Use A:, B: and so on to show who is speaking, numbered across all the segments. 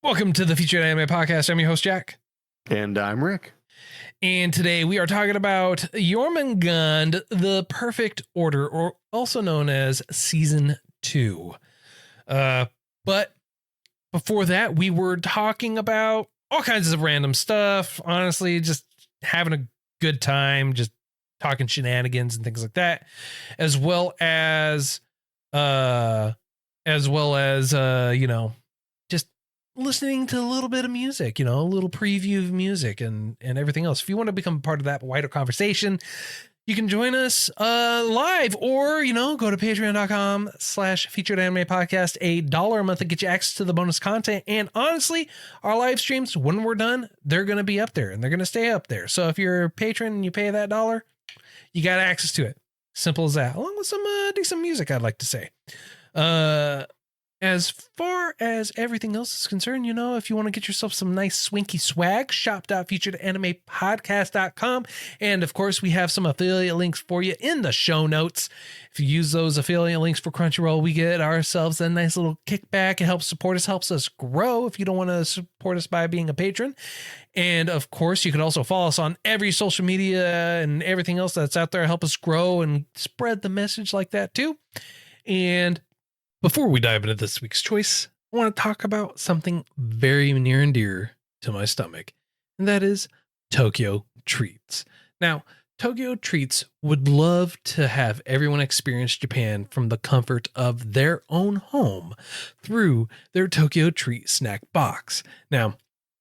A: Welcome to the Featured Anime Podcast. I'm your host, Jack.
B: And I'm Rick.
A: And today we are talking about Jormungand, the Perfect Order, or also known as Season 2. But before that, we were talking about all kinds of random stuff. Honestly, just having a good time, just talking shenanigans and things like that, as well as just listening to a little bit of music, a little preview of music and everything else. If you want to become part of that wider conversation, you can join us live or, go to patreon.com/featured anime podcast. $1 a month to get you access to the bonus content. And honestly, our live streams, when we're done, they're going to be up there and they're going to stay up there. So if you're a patron and you pay that $1, you got access to it. Simple as that, along with some decent music, I'd like to say. As far as everything else is concerned, if you want to get yourself some nice swanky swag, shop.featuredanimepodcast.com. And of course, we have some affiliate links for you in the show notes. If you use those affiliate links for Crunchyroll, we get ourselves a nice little kickback. It helps support us, helps us grow if you don't want to support us by being a patron. And of course, you can also follow us on every social media and everything else that's out there. Help us grow and spread the message like that too. And before we dive into this week's choice, I want to talk about something very near and dear to my stomach, and that is Tokyo Treats. Now, Tokyo Treats would love to have everyone experience Japan from the comfort of their own home through their Tokyo Treat snack box. Now,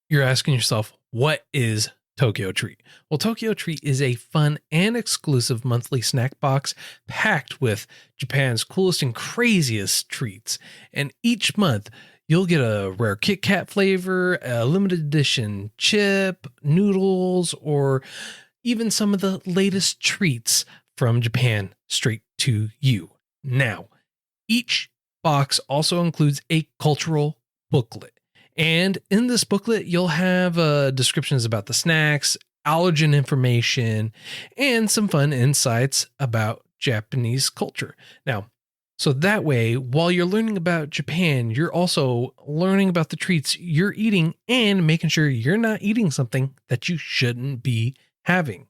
A: you're asking yourself, what is Tokyo Treat? Well, Tokyo Treat is a fun and exclusive monthly snack box packed with Japan's coolest and craziest treats. And each month, you'll get a rare Kit Kat flavor, a limited edition chip, noodles, or even some of the latest treats from Japan straight to you. Now, each box also includes a cultural booklet. And in this booklet, you'll have descriptions about the snacks, allergen information, and some fun insights about Japanese culture. Now, so that way, while you're learning about Japan, you're also learning about the treats you're eating and making sure you're not eating something that you shouldn't be having.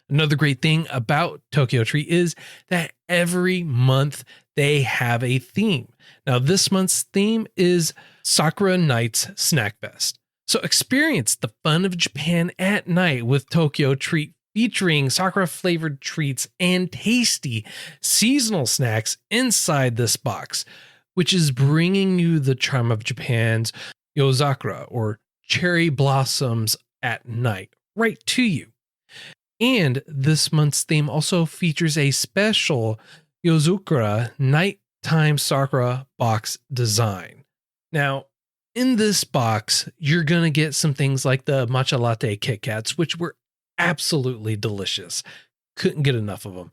A: Another great thing about Tokyo Treat is that every month they have a theme. Now, this month's theme is Sakura Nights Snack Fest. So experience the fun of Japan at night with Tokyo Treat, featuring Sakura flavored treats and tasty seasonal snacks inside this box, which is bringing you the charm of Japan's Yozakura, or cherry blossoms at night, right to you. And this month's theme also features a special Yozakura nighttime Sakura box design. Now, in this box, you're going to get some things like the matcha latte Kit Kats, which were absolutely delicious. Couldn't get enough of them.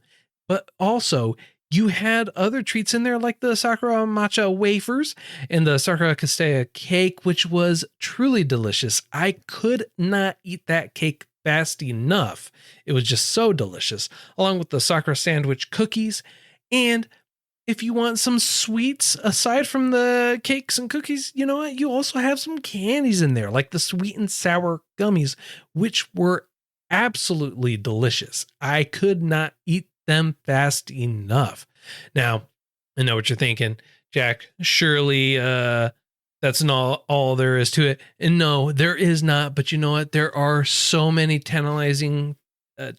A: But also, you had other treats in there like the Sakura matcha wafers and the Sakura castella cake, which was truly delicious. I could not eat that cake fast enough. It was just so delicious, along with the Sakura sandwich cookies. And if you want some sweets aside from the cakes and cookies, you know what? You also have some candies in there, like the sweet and sour gummies, which were absolutely delicious. I could not eat them fast enough. Now, I know what you're thinking, Jack. Surely that's not all there is to it. And no, there is not. But you know what? There are so many tantalizing,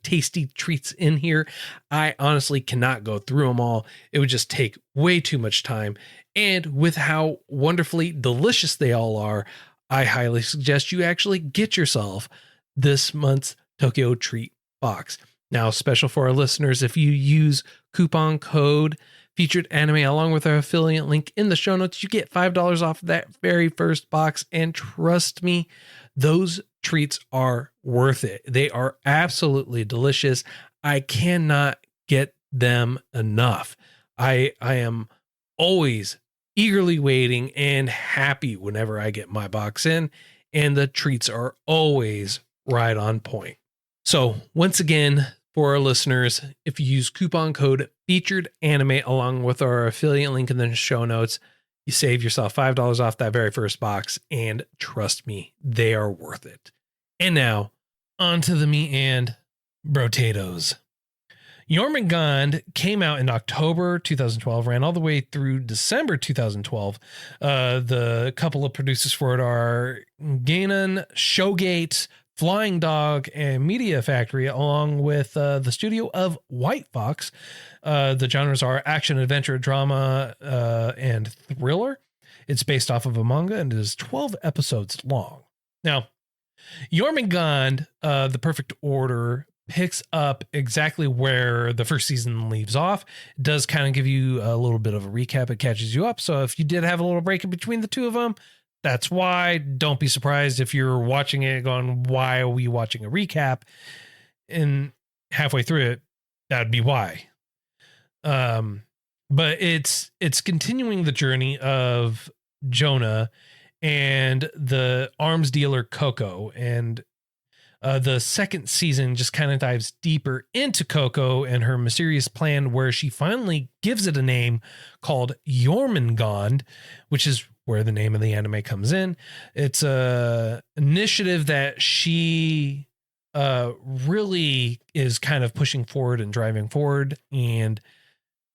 A: tasty treats in here. I honestly cannot go through them all. It would just take way too much time. And with how wonderfully delicious they all are, I highly suggest you actually get yourself this month's Tokyo Treat box. Now, special for our listeners, if you use coupon code Featured Anime along with our affiliate link in the show notes, you get $5 off that very first box. And trust me, those treats are worth it. They are absolutely delicious. I cannot get them enough. I am always eagerly waiting and happy whenever I get my box in, and the treats are always right on point. So once again, for our listeners, if you use coupon code Featured Anime along with our affiliate link in the show notes, You save yourself $5 off that very first box, and trust me, they are worth it. And now, on to the meat and potatoes. Jormungand came out in October 2012, ran all the way through December 2012. The couple of producers for it are Ganon, Showgate, Flying Dog, and Media Factory, along with the studio of White Fox. The genres are action, adventure, drama, and thriller. It's based off of a manga and is 12 episodes long. Now, Jormungand, The Perfect Order, picks up exactly where the first season leaves off. It does kind of give you a little bit of a recap. It catches you up. So if you did have a little break in between the two of them, that's why. Don't be surprised if you're watching it going, why are we watching a recap? And halfway through it, that'd be why. But it's continuing the journey of Jonah and the arms dealer Koko, and the second season just kind of dives deeper into Koko and her mysterious plan, where she finally gives it a name called Jormungand, which is where the name of the anime comes in. It's a initiative that she really is kind of pushing forward and driving forward, and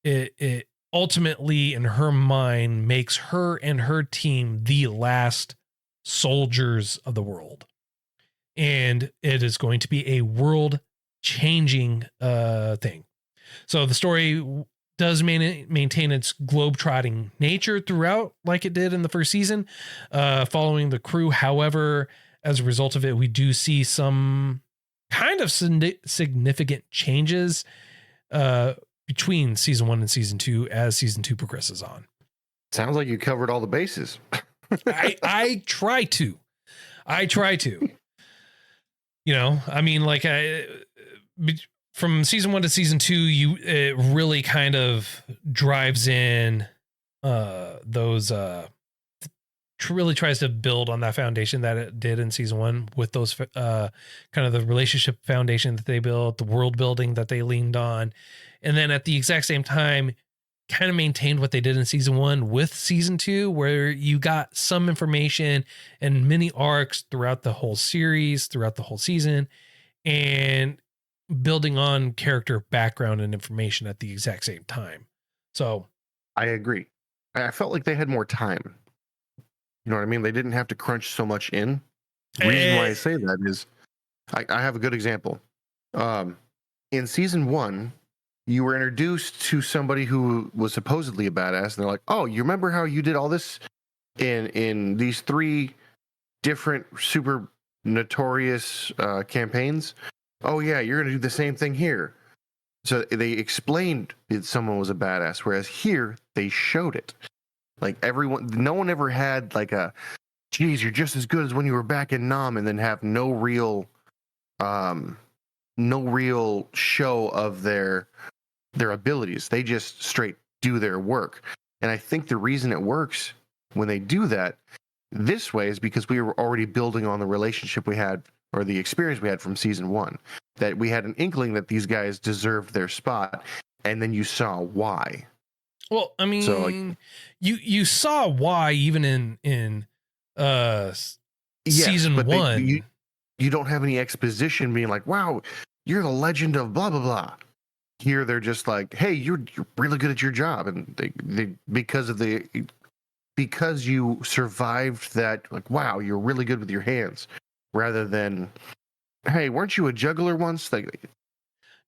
A: it ultimately, in her mind, makes her and her team the last soldiers of the world. And it is going to be a world-changing thing. So the story does maintain its globe-trotting nature throughout, like it did in the first season, following the crew. However, as a result of it, we do see some kind of significant changes between season 1 and season 2 as season 2 progresses on.
B: Sounds like you covered all the bases.
A: I try to. You know, I mean, like from season 1 to season 2, it really kind of drives in those really tries to build on that foundation that it did in season 1 with those kind of the relationship foundation that they built, the world building that they leaned on. And then at the exact same time, kind of maintained what they did in season 1 with season 2, where you got some information and mini arcs throughout the whole series, throughout the whole season, and building on character background and information at the exact same time. So
B: I agree. I felt like they had more time. You know what I mean? They didn't have to crunch so much in. The reason why I say that is I have a good example. In season 1, you were introduced to somebody who was supposedly a badass, and they're like, "Oh, you remember how you did all this in these 3 different super notorious campaigns? Oh yeah, you're gonna do the same thing here." So they explained that someone was a badass, whereas here they showed it. Like no one ever had like a, "Geez, you're just as good as when you were back in Nam," and then have no real show of their abilities. They just straight do their work. And I think the reason it works when they do that this way is because we were already building on the relationship we had, or the experience we had from season 1, that we had an inkling that these guys deserved their spot, and then you saw why.
A: Well, I mean, so, like, you saw why even in season 1.
B: You don't have any exposition being like, "Wow, you're the legend of blah blah blah." Here they're just like, "Hey, you're really good at your job," and they because you survived that, like, "Wow, you're really good with your hands," rather than, "Hey, weren't you a juggler once?" Like,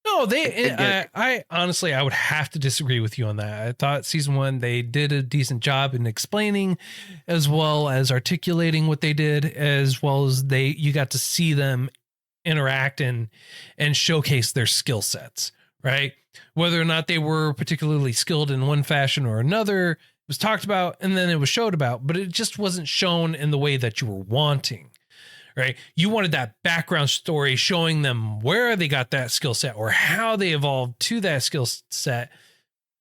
A: no, I honestly, I would have to disagree with you on that. I thought season 1, they did a decent job in explaining, as well as articulating what they did, as well as you got to see them interact and showcase their skill sets. Right? Whether or not they were particularly skilled in one fashion or another was talked about, and then it was showed about, but it just wasn't shown in the way that you were wanting, right? You wanted that background story showing them where they got that skill set or how they evolved to that skill set,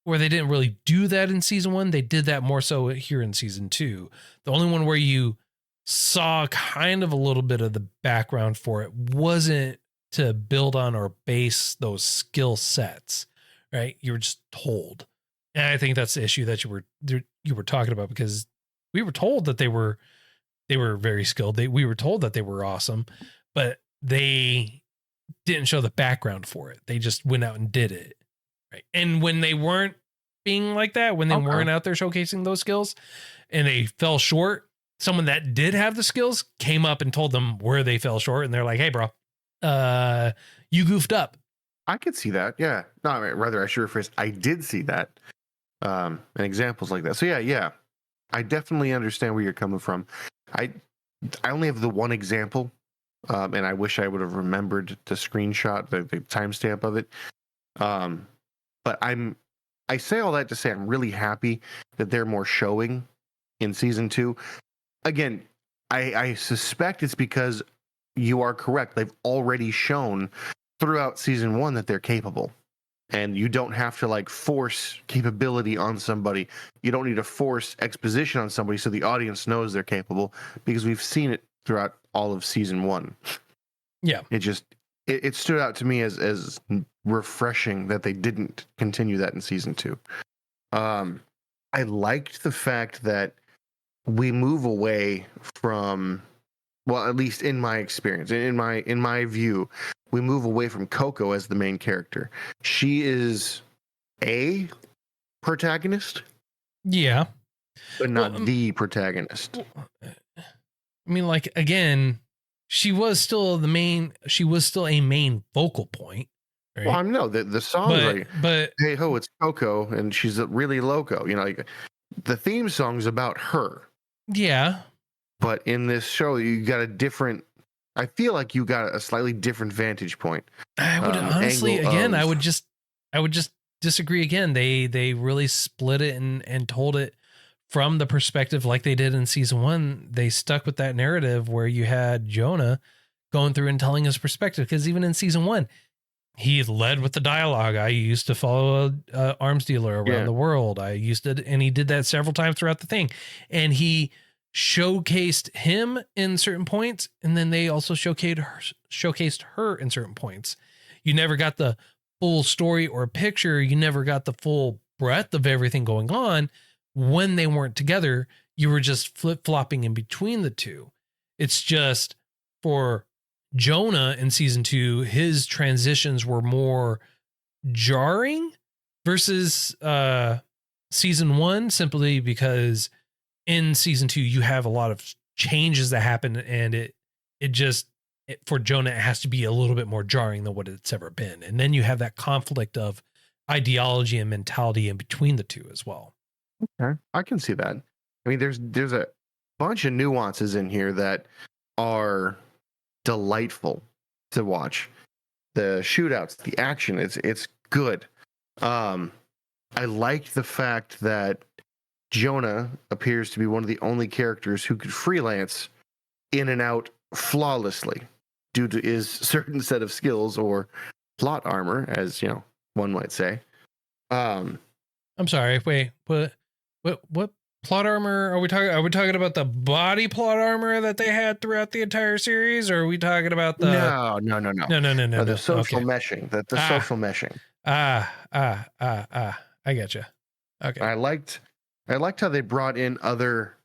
A: where they didn't really do that in season 1. They did that more so here in season 2. The only one where you saw kind of a little bit of the background for it wasn't to build on or base those skill sets, right? You were just told. And I think that's the issue that you were talking about, because we were told that they were very skilled. We were told that they were awesome, but they didn't show the background for it. They just went out and did it. Right. And when they weren't being like that, when they weren't out there showcasing those skills and they fell short, someone that did have the skills came up and told them where they fell short. And they're like, hey, bro, you goofed up.
B: I could see that. Yeah. No, rather, I should rephrase. I did see that. And examples like that. So yeah. I definitely understand where you're coming from. I only have the one example, and I wish I would have remembered to screenshot the timestamp of it. But I say all that to say I'm really happy that they're more showing in season 2. Again, I suspect it's because you are correct. They've already shown throughout season 1 that they're capable. And you don't have to like force capability on somebody. You don't need to force exposition on somebody so the audience knows they're capable, because we've seen it throughout all of season 1.
A: Yeah.
B: It stood out to me as refreshing that they didn't continue that in season 2. I liked the fact that we move away from, well, at least in my experience, in my view, we move away from Koko as the main character. She is a protagonist.
A: Yeah.
B: But not the protagonist.
A: I mean, like, again, she was still a main focal point. Right?
B: Well, I know the song,
A: but
B: hey ho, it's Koko, and she's really loco. You know, like the theme song's about her.
A: Yeah.
B: But in this show, you got a different. I feel like you got a slightly different vantage point.
A: I would honestly, again, I would just disagree again. They really split it and told it from the perspective like they did in season 1. They stuck with that narrative where you had Jonah going through and telling his perspective. Because even in season 1, he led with the dialogue. I used to follow a arms dealer around the world. And he did that several times throughout the thing. And showcased him in certain points, and then they also showcased her in certain points. You never got the full story or picture. You never got the full breadth of everything going on when they weren't together. You were just flip-flopping in between the two. It's just for Jonah in season 2, his transitions were more jarring versus season 1, simply because in season 2, you have a lot of changes that happen, and for Jonah, it has to be a little bit more jarring than what it's ever been. And then you have that conflict of ideology and mentality in between the two as well.
B: Okay, I can see that. I mean, there's a bunch of nuances in here that are delightful to watch. The shootouts, the action, it's good. I liked the fact that Jonah appears to be one of the only characters who could freelance in and out flawlessly due to his certain set of skills or plot armor, as one might say.
A: I'm sorry. Wait, what plot armor are we talking? Are we talking about the body plot armor that they had throughout the entire series, or are we talking about the?
B: No. The social meshing. The social meshing.
A: I gotcha. Okay.
B: I liked how they brought in other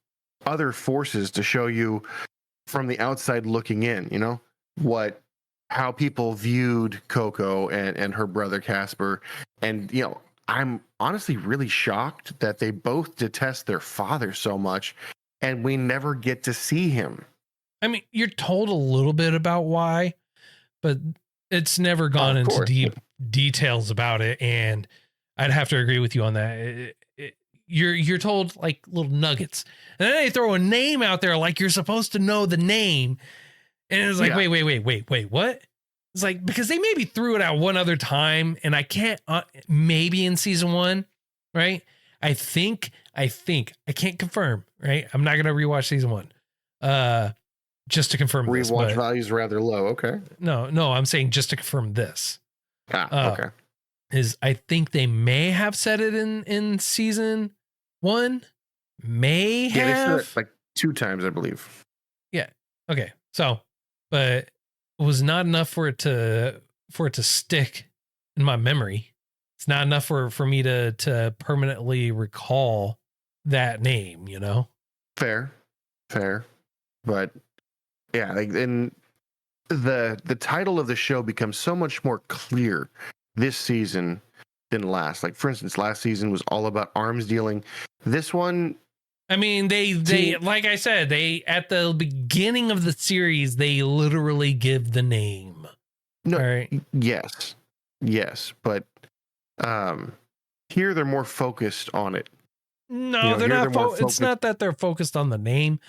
B: forces to show you from the outside looking in, how people viewed Koko and her brother Casper. And, I'm honestly really shocked that they both detest their father so much and we never get to see him.
A: I mean, you're told a little bit about why, but it's never gone into deep details about it. And I'd have to agree with you on that. You're told like little nuggets, and then they throw a name out there like you're supposed to know the name, and it's like, wait, what? It's like, because they maybe threw it out one other time, and I can't, maybe in season 1, right? I think I can't confirm, right? I'm not gonna rewatch season 1, just to confirm.
B: Rewatch values rather low. Okay.
A: No, I'm saying just to confirm this.
B: Okay.
A: I think they may have said it in season 1. May have.
B: They said it like 2 times, I believe.
A: Yeah. Okay. So, but it was not enough for it to stick in my memory. It's not enough for me to permanently recall that name, you know?
B: Fair. But yeah, like, and the title of the show becomes so much more clear this season than last. Like, for instance, last season was all about arms dealing. This one,
A: I mean, they like I said, they at the beginning of the series, they literally give the name.
B: no,
A: All right.
B: yes, but here they're more focused on it.
A: No, they're not. It's not that they're focused on the name.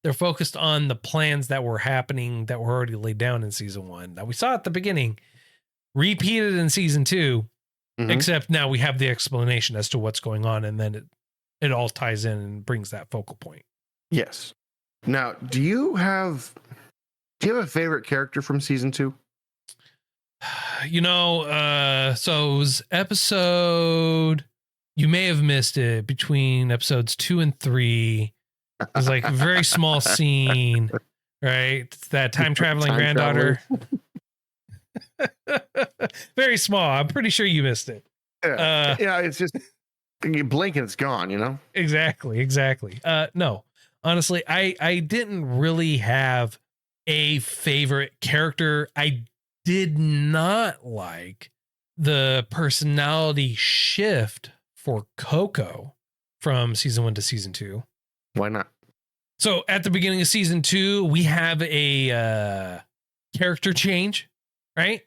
A: They're focused on the plans that were happening that were already laid down in season 1 that we saw at the beginning, repeated in season 2, except now we have the explanation as to what's going on, and then it all ties in and brings that focal point.
B: Yes. Now, do you have a favorite character from season 2?
A: You know, so it was episode, you may have missed it, between episodes 2 and 3. It was like a very small scene, right? It's that time traveling granddaughter. Very small. I'm pretty sure you missed it.
B: Yeah, it's just you blink and it's gone, you know?
A: Exactly. No, honestly, I didn't really have a favorite character. I did not like the personality shift for Koko from season 1 to season 2.
B: Why not?
A: So at the beginning of season 2, we have a character change, right?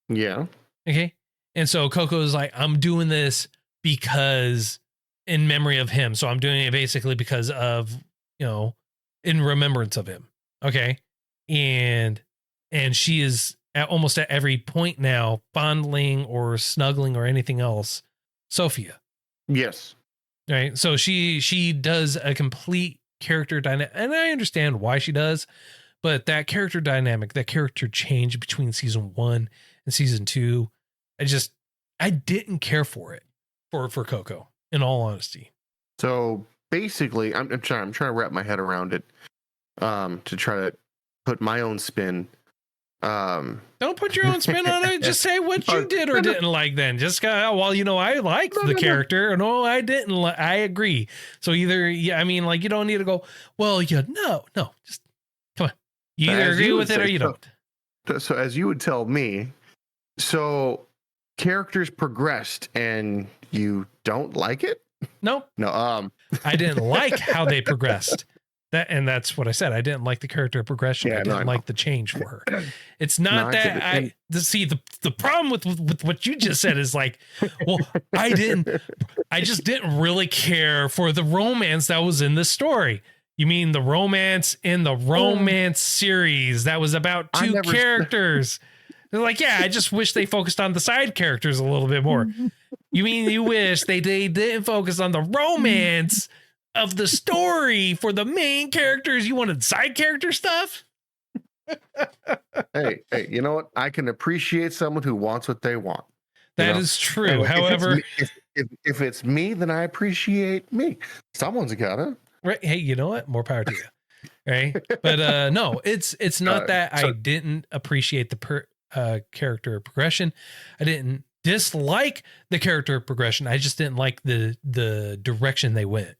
B: Yeah.
A: Okay. And so Koko is like, I'm doing this because in memory of him. So I'm doing it basically because of, you know, in remembrance of him. Okay. And she is almost at every point now fondling or snuggling or anything else Sophia.
B: Yes.
A: Right. So she does a complete character dynamic, and I understand why she does, but that character dynamic, that character change between season 1 and season 2, I didn't care for it for Koko, in all honesty.
B: So basically, I'm trying to wrap my head around it, to try to put my own spin.
A: Don't put your own spin on it. Just say what you did or didn't like. Then just well, you know, I liked the character. No, I didn't. I agree. So either, yeah, I mean, like, you don't need to go, well, yeah, no, just come on. You either agree with it or you don't.
B: So as you would tell me, so characters progressed and you don't like it?
A: No. I didn't like how they progressed. That's what I said. I didn't like the character progression. I didn't like the change for her. It's not that see the problem with what you just said is like, well, I just didn't really care for the romance that was in the story. You mean the romance in the romance series that was about 2 characters? They're like, yeah, I just wish they focused on the side characters a little bit more. You mean you wish they didn't focus on the romance of the story for the main characters? You wanted side character stuff?
B: hey, you know what? I can appreciate someone who wants what they want.
A: That is true. However,
B: if it's me, then I appreciate me. Someone's gotta.
A: Right. Hey, you know what? More power to you. Right. But no, it's not that I didn't appreciate the character progression. I didn't dislike the character progression. I just didn't like the direction they went.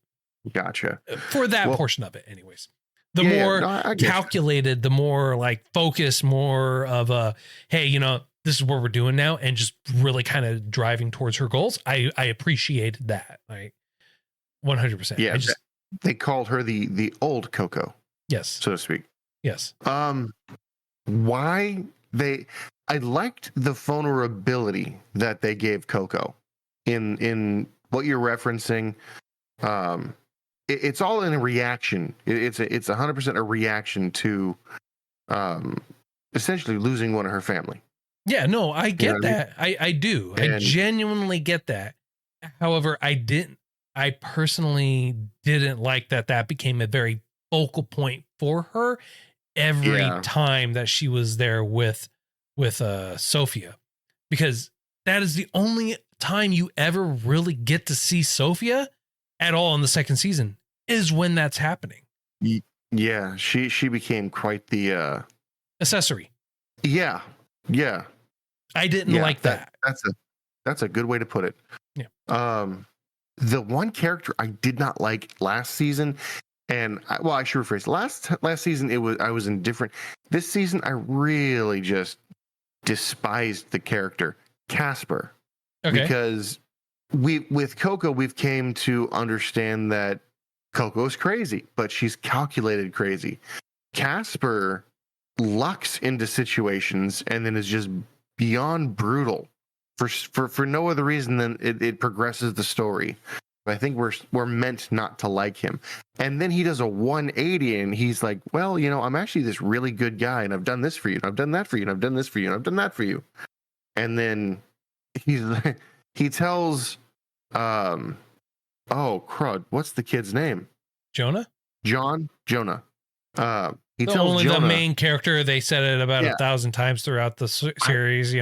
B: Gotcha.
A: For that portion of it, anyways. The more calculated, the more like focused, more of a, hey, you know, this is what we're doing now, and just really kind of driving towards her goals. I appreciated that. Like 100%.
B: Yeah. They called her the old Koko.
A: Yes.
B: So to speak.
A: Yes.
B: Why I liked the vulnerability that they gave Koko in what you're referencing. It's all in a reaction. It's 100% a reaction to essentially losing one of her family.
A: Yeah, no, I get that. I do. I genuinely get that. However, I personally didn't like that became a very focal point for her every time that she was there with Sophia, because that is the only time you ever really get to see Sophia at all in the second season is when that's happening.
B: Yeah, she became quite the
A: accessory.
B: Yeah.
A: I didn't like that.
B: That's a good way to put it.
A: Yeah.
B: The one character I did not like last season, and I should rephrase. Last season, I was indifferent. This season, I really just despised the character Casper, because with Koko, we've came to understand that Coco's crazy, but she's calculated crazy. Casper lucks into situations and then is just beyond brutal for no other reason than it progresses the story. I think we're meant not to like him. And then he does a 180 and he's like, well, I'm actually this really good guy and I've done this for you and I've done that for you and I've done this for you and I've done that for you. And then he tells oh crud, what's the kid's name?
A: Jonah.
B: He tells
A: only
B: Jonah,
A: the main character. They said it about 1,000 times throughout the series.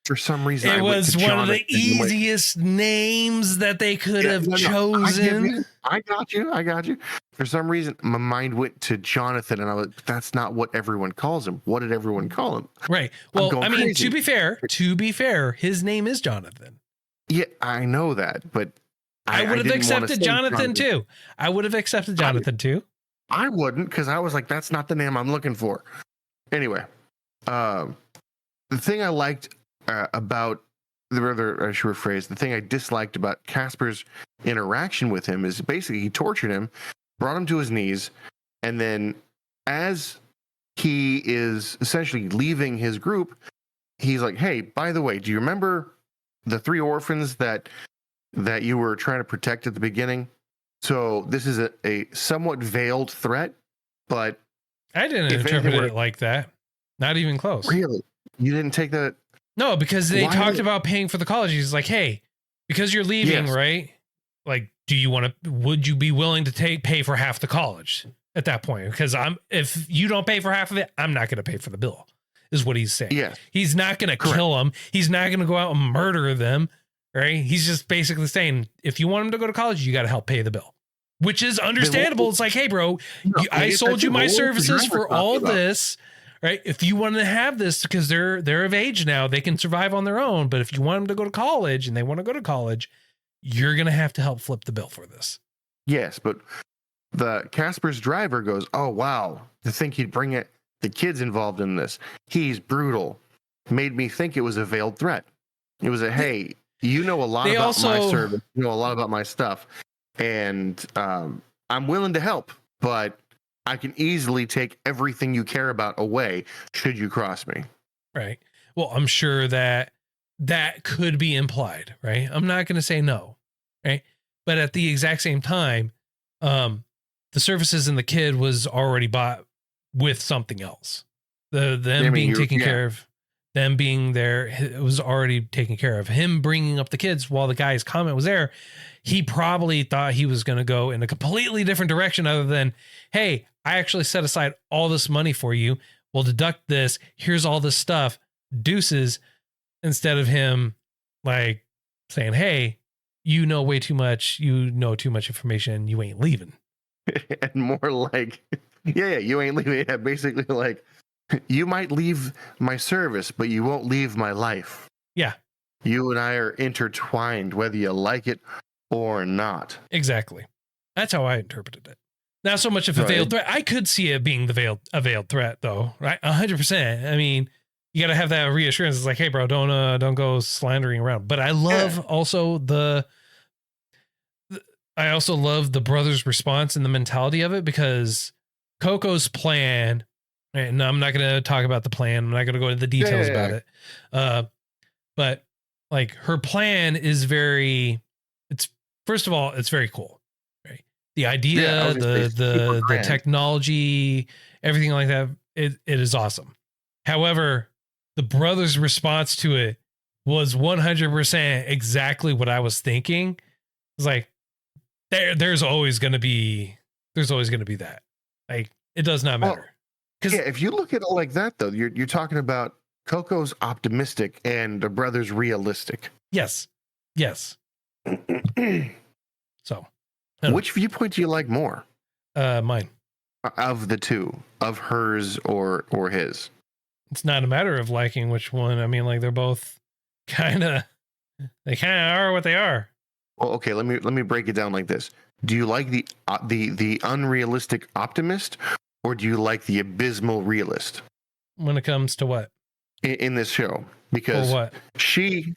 B: For some reason,
A: it was one of the easiest names that they could have chosen.
B: I got you. For some reason, my mind went to Jonathan, and I was like, that's not what everyone calls him. What did everyone call him?
A: Right. Well, I mean, crazy. To be fair, his name is Jonathan.
B: Yeah, I know that, but
A: I would have accepted Jonathan too. I would have accepted Jonathan too.
B: I wouldn't, because I was like, that's not the name I'm looking for. Anyway, the thing I liked about the thing I disliked about Casper's interaction with him is basically he tortured him, brought him to his knees, and then as he is essentially leaving his group, he's like, hey, by the way, do you remember the 3 orphans that you were trying to protect at the beginning? So this is a somewhat veiled threat, but
A: I didn't interpret it like that. Not even close.
B: Really? You didn't take that?
A: No, because they talked about paying for the college. He's like, hey, because you're leaving, right? Like, would you be willing to pay for half the college at that point? Because if you don't pay for half of it, I'm not going to pay for the bill, is what he's saying.
B: Yeah.
A: He's not going to kill them. He's not going to go out and murder them. Right? He's just basically saying, if you want him to go to college, you got to help pay the bill, which is understandable. It's like, hey, bro, I sold you my services for all this, right? If you want to have this, because they're of age now, they can survive on their own. But if you want them to go to college and they want to go to college, you're going to have to help flip the bill for this.
B: Yes, but the Casper's driver goes, oh, wow, to think he'd bring the kids involved in this. He's brutal. Made me think it was a veiled threat. It was hey, you know a lot about my service, you know a lot about my stuff, and I'm willing to help, but I can easily take everything you care about away should you cross me.
A: Right. Well, I'm sure that could be implied, right? I'm not going to say no, right? But at the exact same time, the services and the kid was already bought with something else. Being taken care of. Them being there, it was already taken care of. Him bringing up the kids while the guy's comment was there, he probably thought he was going to go in a completely different direction other than, hey, I actually set aside all this money for you. We'll deduct this. Here's all this stuff. Deuces. Instead of him like saying, hey, you know way too much. You know too much information. You ain't leaving.
B: And more like, yeah, you ain't leaving. Yeah, basically like, you might leave my service, but you won't leave my life.
A: Yeah.
B: You and I are intertwined, whether you like it or not.
A: Exactly. That's how I interpreted it. Not so much of a veiled threat. I could see it being a veiled threat, though, right? 100%. I mean, you got to have that reassurance. It's like, hey, bro, don't go slandering around. But I love also I also love the brother's response and the mentality of it, because Koko's plan. And I'm not going to talk about the plan. I'm not going to go into the details about it. But like her plan is first of all, it's very cool, right? The idea, the technology, everything like that. It is awesome. However, the brother's response to it was 100% exactly what I was thinking. It's like, there's always going to be that. Like, it does not matter.
B: Yeah, if you look at it like that, though, you're talking about Koko's optimistic and the brother's realistic.
A: Yes. So,
B: which viewpoint do you like more?
A: Mine.
B: Of the two, of hers or his?
A: It's not a matter of liking which one. I mean, like, they're both kind of They kind of are what they are.
B: Well, okay, let me break it down like this. Do you like the unrealistic optimist, or do you like the abysmal realist
A: When it comes to what?
B: in this show?
A: For
B: Because
A: what?
B: she,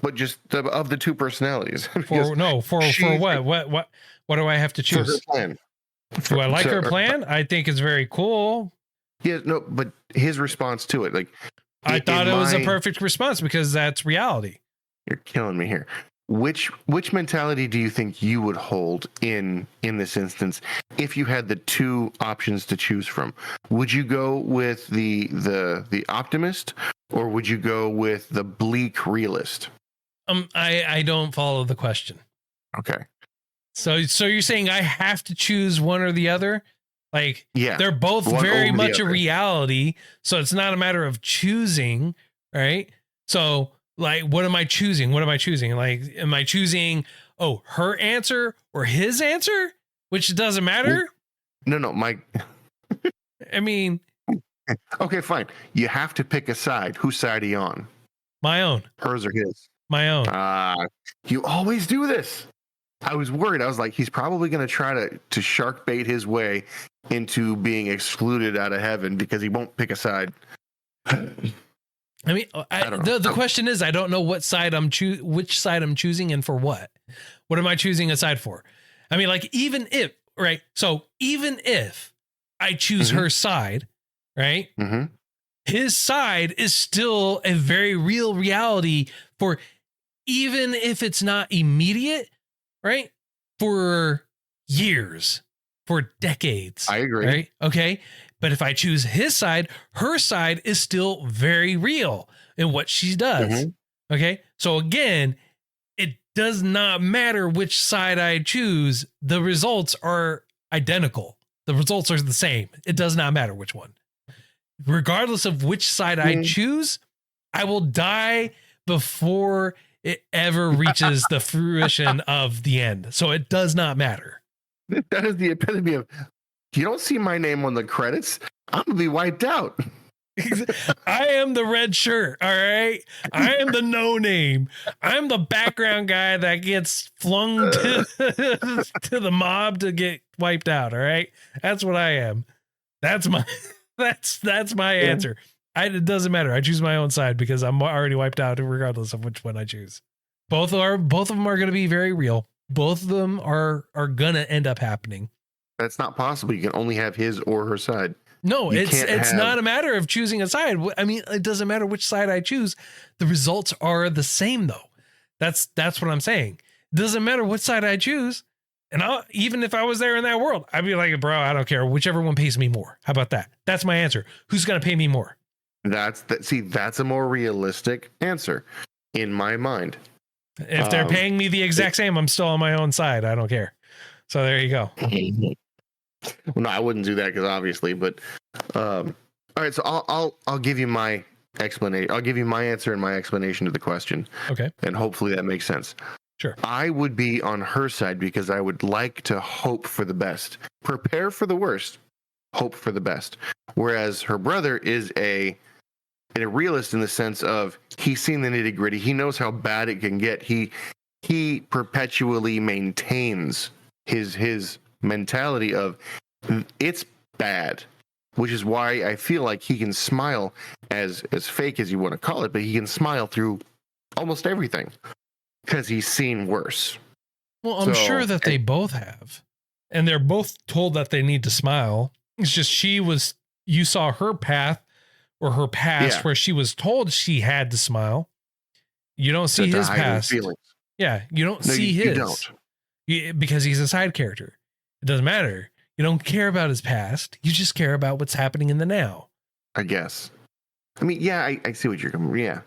B: but just of the two personalities.
A: For no, for what? What do I have to
B: For her
A: choose?
B: plan.
A: Do I like her plan? I think it's very cool.
B: Yeah, no, but his response to it, like,
A: I thought it was a perfect response because that's reality.
B: You're killing me here. Which mentality do you think you would hold in this instance if you had the two options to choose from? Would you go with the optimist, or would you go with the bleak realist?
A: I don't follow the question.
B: Okay.
A: So you're saying I have to choose one or the other? Like,
B: yeah,
A: they're both very much a reality, so it's not a matter of choosing, right? So, like, what am I choosing? What am I choosing? Like, am I choosing, her answer or his answer? Which doesn't matter?
B: No, Mike.
A: I mean...
B: Okay, fine. You have to pick a side. Whose side are you on?
A: My own.
B: Hers or his?
A: My own.
B: You always do this. I was worried. I was like, he's probably going to try to shark bait his way into being excluded out of heaven because he won't pick a side.
A: I mean, the question is, I don't know what side which side I'm choosing and for what. What am I choosing a side for? I mean, like, even if, right? So even if I choose her side, right?
B: Mm-hmm.
A: His side is still a very real reality for, even if it's not immediate, right? For years, for decades.
B: I agree.
A: Right? Okay. But if I choose his side, her side is still very real in what she does. Okay. So again, it does not matter which side I choose. The results are identical. The results are the same. It does not matter which one. Regardless of which side I choose, I will die before it ever reaches the fruition of the end. So it does not matter.
B: That is the epitome of, you don't see my name on the credits, I'm going to be wiped out.
A: I am the red shirt. All right. I am the no name. I'm the background guy that gets flung to the mob to get wiped out. All right. That's what I am. That's my answer. It doesn't matter. I choose my own side because I'm already wiped out regardless of which one I choose. Both of them are going to be very real. Both of them are going to end up happening.
B: That's not possible. You can only have his or her side.
A: No, it's not a matter of choosing a side. I mean, it doesn't matter which side I choose. The results are the same though. That's what I'm saying. It doesn't matter what side I choose. And even if I was there in that world, I'd be like, bro, I don't care. Whichever one pays me more. How about that? That's my answer. Who's going to pay me more?
B: That's a more realistic answer in my mind.
A: If they're paying me the exact same, I'm still on my own side. I don't care. So there you go.
B: Well, no, I wouldn't do that because obviously, but all right. So I'll give you my explanation. I'll give you my answer and my explanation to the question.
A: Okay.
B: And hopefully that makes sense.
A: Sure.
B: I would be on her side because I would like to hope for the best, prepare for the worst, hope for the best. Whereas her brother is a realist in the sense of he's seen the nitty gritty. He knows how bad it can get. He perpetually maintains his mentality of it's bad, which is why I feel like he can smile, as fake as you want to call it, but he can smile through almost everything because he's seen worse.
A: Well, I'm sure that they both have, and they're both told that they need to smile. It's just you saw her path or her past where she was told she had to smile. You don't see his past. Yeah, you don't see his. You don't. Because he's a side character. It doesn't matter. You don't care about his past. You just care about what's happening in the now.
B: I guess. I mean, yeah, I see what you're coming. Yeah.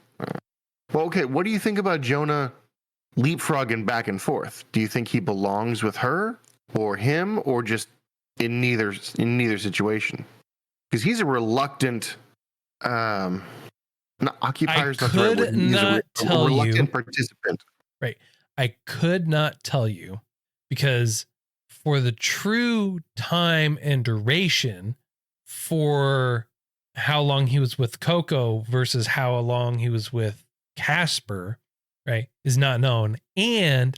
B: Well, okay. What do you think about Jonah leapfrogging back and forth? Do you think he belongs with her or him, or just in neither situation? Because he's a reluctant. Occupier's not the right word. He's a reluctant participant.
A: Right. I could not tell you because for the true time and duration for how long he was with Koko versus how long he was with Casper, right, is not known. And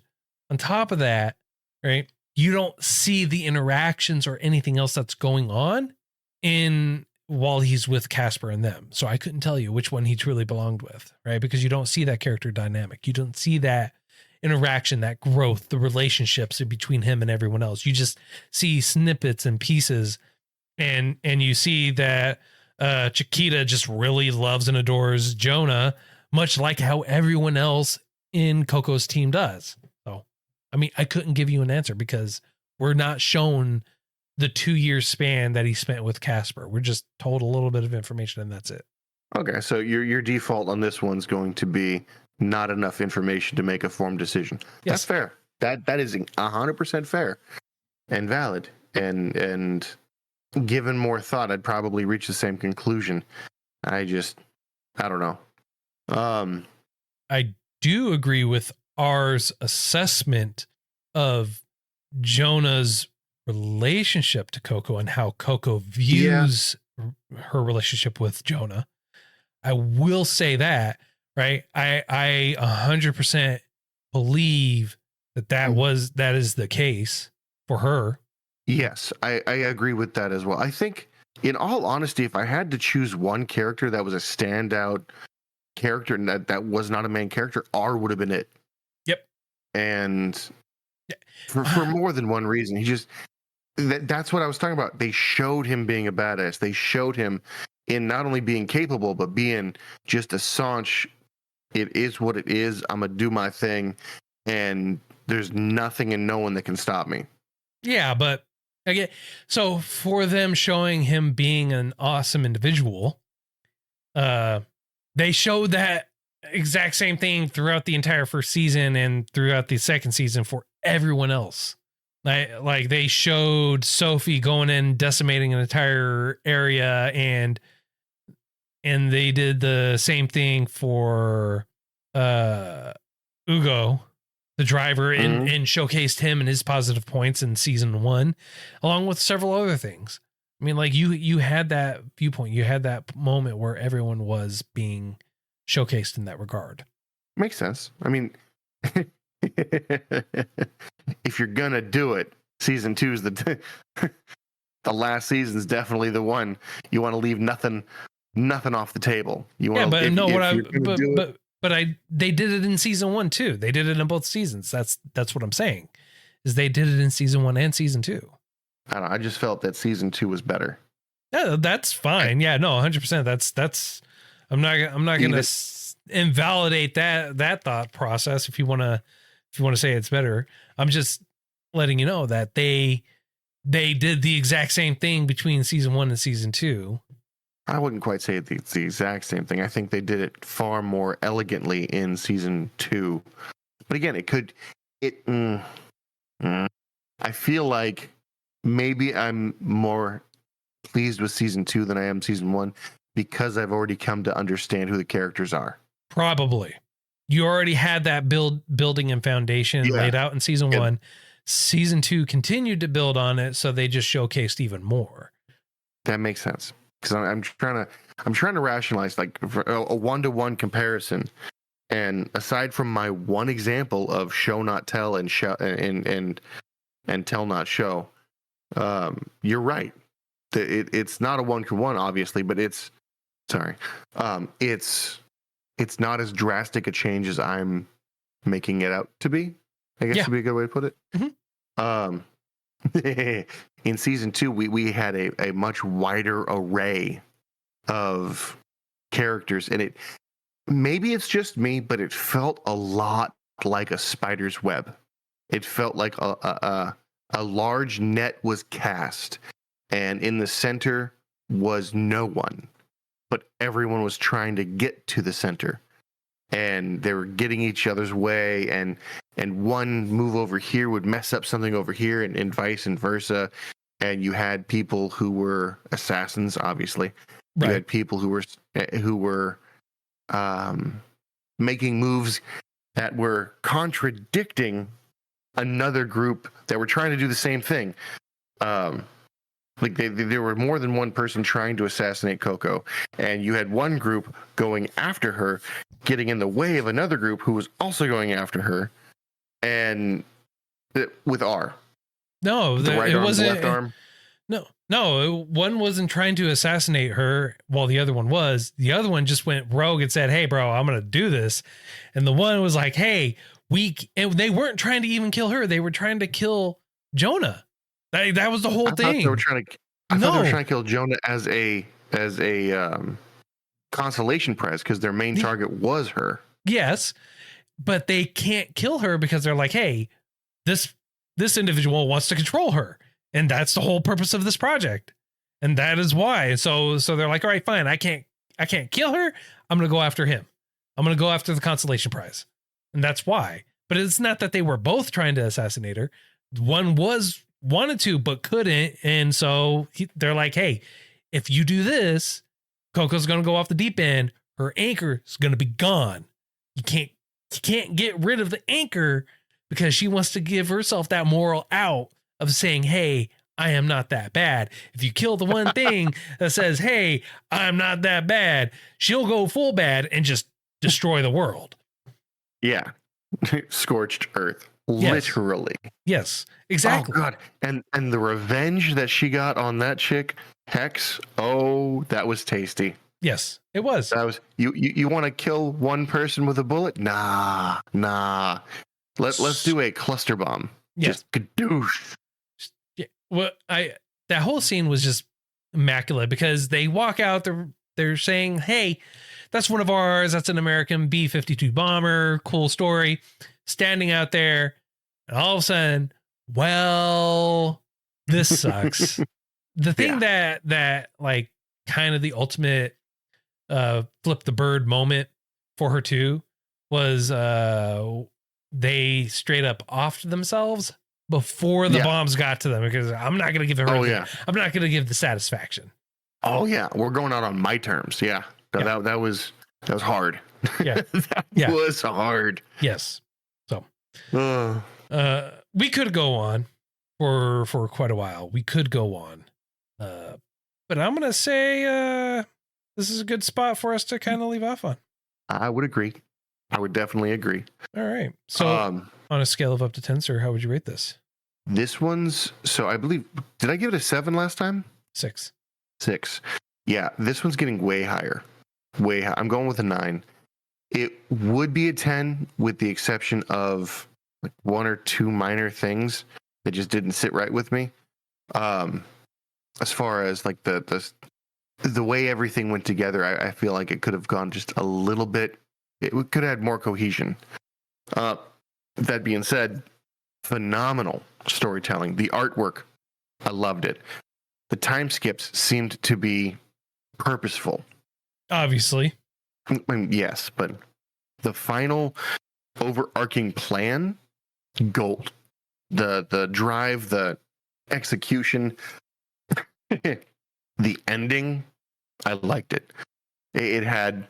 A: on top of that, right, you don't see the interactions or anything else that's going on in while he's with Casper and them. So I couldn't tell you which one he truly belonged with, right? Because you don't see that character dynamic. You don't see that interaction, that growth, the relationships between him and everyone else. You just see snippets and pieces, and you see that Chiquita just really loves and adores Jonah, much like how everyone else in Koko's team does. So, I mean, I couldn't give you an answer because we're not shown the 2-year span that he spent with Casper. We're just told a little bit of information and that's it.
B: Okay, so your default on this one's going to be not enough information to make a formed decision.
A: Yes.
B: That's fair. That is 100% fair and valid. And given more thought, I'd probably reach the same conclusion. I don't know.
A: I do agree with R's assessment of Jonah's relationship to Koko and how Koko views her relationship with Jonah. I will say that, right? I 100% believe that is the case for her.
B: Yes, I agree with that as well. I think, in all honesty, if I had to choose one character that was a standout character and that was not a main character, R would have been it.
A: Yep.
B: And for more than one reason. That's what I was talking about. They showed him being a badass. They showed him in not only being capable, but being just a staunch, it is what it is. I'm going to do my thing. And there's nothing and no one that can stop me.
A: Yeah, but again, so for them showing him being an awesome individual, they showed that exact same thing throughout the entire first season and throughout the second season for everyone else. Like they showed Sophie going in, decimating an entire area, and they did the same thing for Ugo, the driver, and showcased him and his positive points in season 1, along with several other things. I mean, like you had that viewpoint, you had that moment where everyone was being showcased in that regard.
B: Makes sense. I mean, if you're gonna do it, season 2 is the last season is definitely the one. You want to leave nothing off the table. You want
A: they did it in season 1 too. They did it in both seasons. That's what I'm saying, is they did it in season 1 and season 2.
B: I don't know. I just felt that season 2 was better.
A: Yeah, that's fine. Yeah, no, 100%. That's I'm not going to invalidate that thought process. If you want to say it's better, I'm just letting you know that they did the exact same thing between season 1 and season 2.
B: I wouldn't quite say it's the exact same thing. I think they did it far more elegantly in season 2. But again, I feel like maybe I'm more pleased with season 2 than I am season 1 because I've already come to understand who the characters are.
A: Probably. You already had that building and foundation laid out in season 1. Season 2 continued to build on it, so they just showcased even more.
B: That makes sense. Because I'm trying to rationalize like a 1-to-1 comparison, and aside from my one example of show not tell and show and tell not show, you're right. It's not a 1-to-1 obviously, but it's not as drastic a change as I'm making it out to be. I guess would be a good way to put it. Mm-hmm. In season 2, we had a much wider array of characters, and maybe it's just me, but it felt a lot like a spider's web. It felt like a large net was cast, and in the center was no one, but everyone was trying to get to the center, and they were getting each other's way, and one move over here would mess up something over here, and vice versa. And you had people who were assassins, obviously. Right. You had people who were making moves that were contradicting another group that were trying to do the same thing. Like there were more than one person trying to assassinate Koko, and you had one group going after her, getting in the way of another group who was also going after her, and with R.
A: No,
B: The right
A: it
B: arm, the
A: wasn't.
B: left arm.
A: No, one wasn't trying to assassinate her while the other one was. The other one just went rogue and said, "Hey, bro, I'm going to do this." And the one was like, "Hey, and they weren't trying to even kill her. They were trying to kill Jonah. That was the whole thing.
B: I thought they were trying to kill Jonah as a consolation prize because their main target was her.
A: Yes, but they can't kill her because they're like, "Hey, this individual wants to control her. And that's the whole purpose of this project. And that is why." So they're like, "All right, fine. I can't kill her. I'm going to go after him. I'm going to go after the consolation prize." And that's why. But it's not that they were both trying to assassinate her. One wanted to, but couldn't. And so they're like, "Hey, if you do this, Koko's going to go off the deep end. Her anchor is going to be gone. You can't get rid of the anchor because she wants to give herself that moral out of saying, 'Hey, I am not that bad.' If you kill the one thing that says, 'Hey, I'm not that bad,' she'll go full bad and just destroy the world."
B: Yeah. Scorched earth.
A: Yes.
B: Literally.
A: Yes, exactly.
B: Oh God. And the revenge that she got on that chick, Hex, oh, that was tasty.
A: Yes, it was.
B: That was you want to kill one person with a bullet? Nah. Let's do a cluster bomb.
A: Yes.
B: Just kadoosh.
A: Yeah. Well, that whole scene was just immaculate because they walk out, they're saying, "Hey, that's one of ours. That's an American B-52 bomber. Cool story." Standing out there, and all of a sudden, well, this sucks. The thing that like kind of the ultimate flip the bird moment for her too was they straight up offed themselves before the bombs got to them because I'm not going to give her. I'm not going to give the satisfaction.
B: Oh yeah, we're going out on my terms. Yeah, that was hard.
A: Yeah,
B: that was hard.
A: Yes. So, we could go on for quite a while. We could go on, but I'm going to say this is a good spot for us to kind of leave off on.
B: I would agree. I would definitely agree.
A: All right. So on a scale of up to 10, sir, how would you rate this?
B: This one's, so I believe, did I give it a 7 last time?
A: 6.
B: Yeah, this one's getting way higher. Way high. I'm going with a 9. It would be a 10 with the exception of like 1 or 2 minor things that just didn't sit right with me. As far as like the way everything went together, I feel like it could have gone just a little bit. It could have had more cohesion. That being said, phenomenal storytelling. The artwork, I loved it. The time skips seemed to be purposeful.
A: Obviously.
B: I mean, yes, but the final overarching plan, gold. The drive, the execution, the ending, I liked it. It had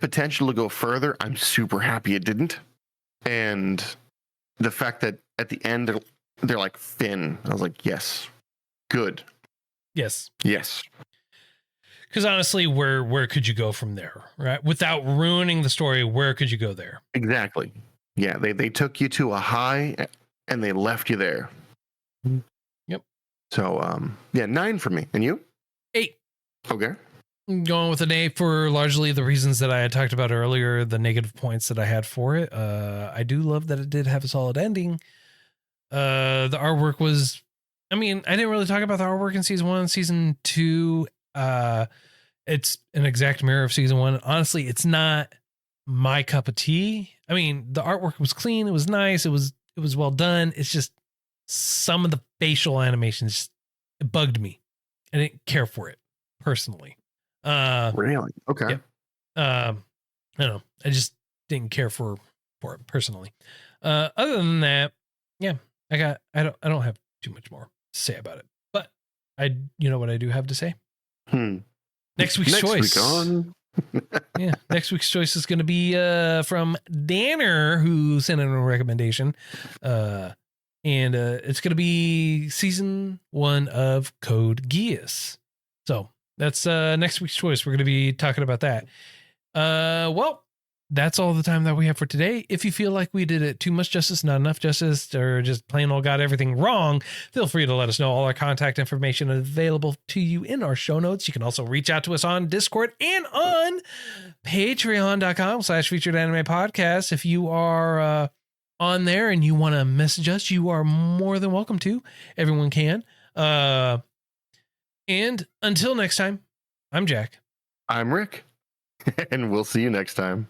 B: potential to go further. I'm super happy it didn't. And the fact that at the end they're like Finn, I was like, yes, good.
A: Yes. Because honestly, where could you go from there, right? Without ruining the story, where could you go there?
B: Exactly. Yeah, they took you to a high and they left you there.
A: Yep.
B: So 9 for me. And you?
A: 8.
B: Okay.
A: I'm going with an 8 for largely the reasons that I had talked about earlier, the negative points that I had for it. I do love that it did have a solid ending. The artwork was, I mean, I didn't really talk about the artwork in season 1. Season 2, it's an exact mirror of season 1. Honestly, it's not my cup of tea. I mean, the artwork was clean. It was nice. It was well done. It's just some of the facial animations, it bugged me. I didn't care for it personally.
B: Really? Okay.
A: Yeah. I don't know. I just didn't care for it personally. Other than that, yeah, I don't have too much more to say about it. But you know what I do have to say? Next week's choice. Yeah, next week's choice is going to be from Danner, who sent in a recommendation, and it's going to be season 1 of Code Geass. So that's next week's choice. We're going to be talking about that. Well, that's all the time that we have for today. If you feel like we did it too much justice, not enough justice, or just plain old got everything wrong, feel free to let us know. All our contact information is available to you in our show notes. You can also reach out to us on Discord and on patreon.com/featured anime podcast. If you are on there and you want to message us, you are more than welcome to. Everyone can. And until next time, I'm Jack.
B: I'm Rick, and we'll see you next time.